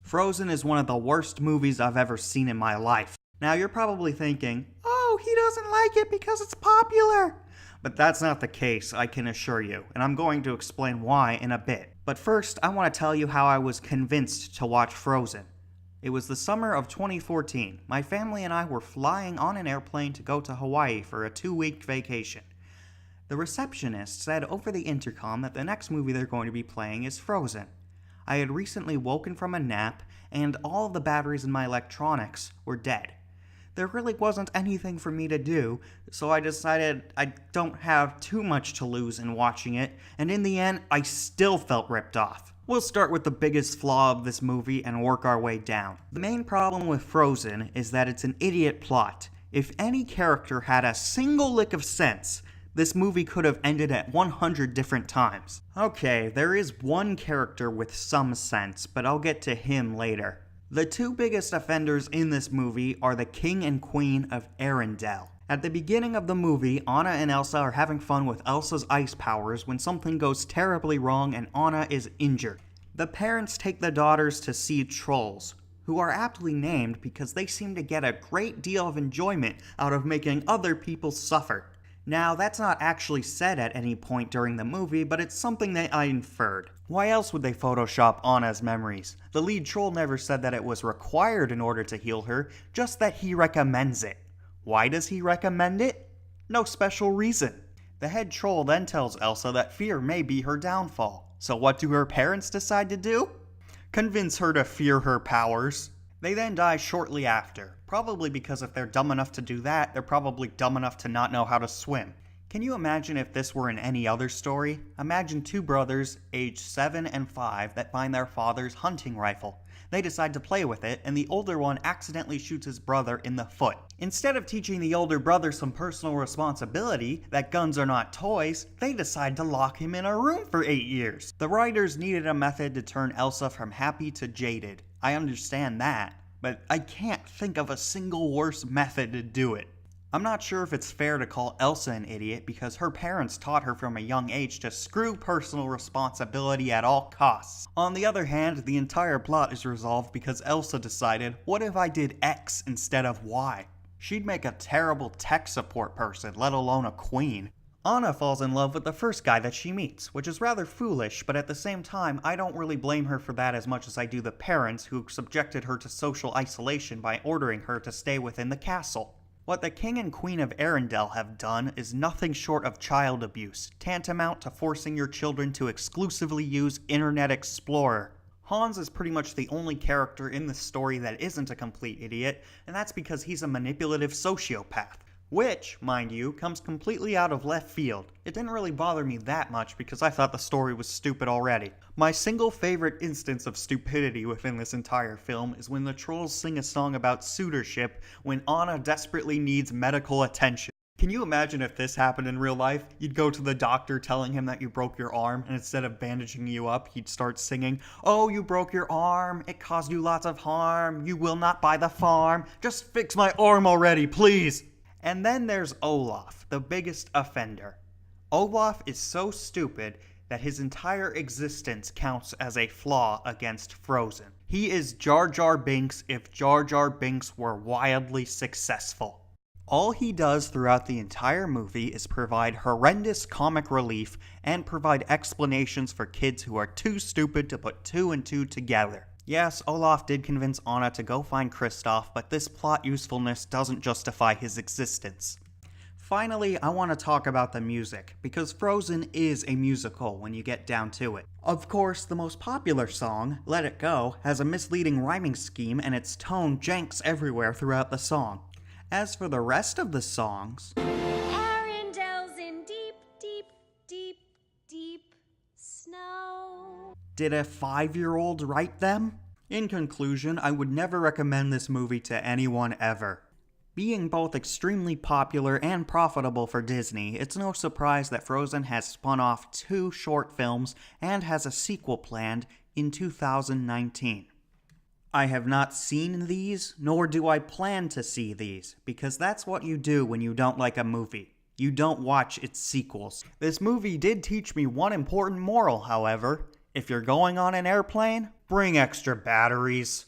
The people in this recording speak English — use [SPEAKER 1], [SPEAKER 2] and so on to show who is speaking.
[SPEAKER 1] Frozen is one of the worst movies I've ever seen in my life. Now you're probably thinking, oh, he doesn't like it because it's popular. But that's not the case, I can assure you, and I'm going to explain why in a bit. But first, I want to tell you how I was convinced to watch Frozen. It was the summer of 2014. My family and I were flying on an airplane to go to Hawaii for a 2-week vacation. The receptionist said over the intercom that the next movie they're going to be playing is Frozen. I had recently woken from a nap, and all of the batteries in my electronics were dead. There really wasn't anything for me to do, so I decided I don't have too much to lose in watching it, and in the end, I still felt ripped off. We'll start with the biggest flaw of this movie and work our way down. The main problem with Frozen is that it's an idiot plot. If any character had a single lick of sense, this movie could have ended at 100 different times. Okay, there is one character with some sense, but I'll get to him later. The two biggest offenders in this movie are the King and Queen of Arendelle. At the beginning of the movie, Anna and Elsa are having fun with Elsa's ice powers when something goes terribly wrong and Anna is injured. The parents take the daughters to see trolls, who are aptly named because they seem to get a great deal of enjoyment out of making other people suffer. Now, that's not actually said at any point during the movie, but it's something that I inferred. Why else would they Photoshop Anna's memories? The lead troll never said that it was required in order to heal her, just that he recommends it. Why does he recommend it? No special reason. The head troll then tells Elsa that fear may be her downfall. So what do her parents decide to do? Convince her to fear her powers. They then die shortly after, probably because if they're dumb enough to do that, they're probably dumb enough to not know how to swim. Can you imagine if this were in any other story? Imagine two brothers, aged 7 and 5, that find their father's hunting rifle. They decide to play with it, and the older one accidentally shoots his brother in the foot. Instead of teaching the older brother some personal responsibility, that guns are not toys, they decide to lock him in a room for 8 years. The writers needed a method to turn Elsa from happy to jaded. I understand that, but I can't think of a single worse method to do it. I'm not sure if it's fair to call Elsa an idiot because her parents taught her from a young age to screw personal responsibility at all costs. On the other hand, the entire plot is resolved because Elsa decided, what if I did X instead of Y? She'd make a terrible tech support person, let alone a queen. Anna falls in love with the first guy that she meets, which is rather foolish, but at the same time, I don't really blame her for that as much as I do the parents who subjected her to social isolation by ordering her to stay within the castle. What the King and Queen of Arendelle have done is nothing short of child abuse, tantamount to forcing your children to exclusively use Internet Explorer. Hans is pretty much the only character in this story that isn't a complete idiot, and that's because he's a manipulative sociopath. Which, mind you, comes completely out of left field. It didn't really bother me that much because I thought the story was stupid already. My single favorite instance of stupidity within this entire film is when the trolls sing a song about suitorship when Anna desperately needs medical attention. Can you imagine if this happened in real life? You'd go to the doctor telling him that you broke your arm, and instead of bandaging you up, he'd start singing, "Oh, you broke your arm, it caused you lots of harm, you will not buy the farm, just fix my arm already, please!" And then there's Olaf, the biggest offender. Olaf is so stupid that his entire existence counts as a flaw against Frozen. He is Jar Jar Binks if Jar Jar Binks were wildly successful. All he does throughout the entire movie is provide horrendous comic relief and provide explanations for kids who are too stupid to put 2 and 2 together. Yes, Olaf did convince Anna to go find Kristoff, but this plot usefulness doesn't justify his existence. Finally, I want to talk about the music, because Frozen is a musical when you get down to it. Of course, the most popular song, Let It Go, has a misleading rhyming scheme and its tone janks everywhere throughout the song. As for the rest of the songs,
[SPEAKER 2] Arendelle's in deep, deep, deep, deep snow.
[SPEAKER 1] Did a 5-year-old write them? In conclusion, I would never recommend this movie to anyone ever. Being both extremely popular and profitable for Disney, it's no surprise that Frozen has spun off 2 short films and has a sequel planned in 2019. I have not seen these, nor do I plan to see these, because that's what you do when you don't like a movie. You don't watch its sequels. This movie did teach me one important moral, however. If you're going on an airplane, bring extra batteries.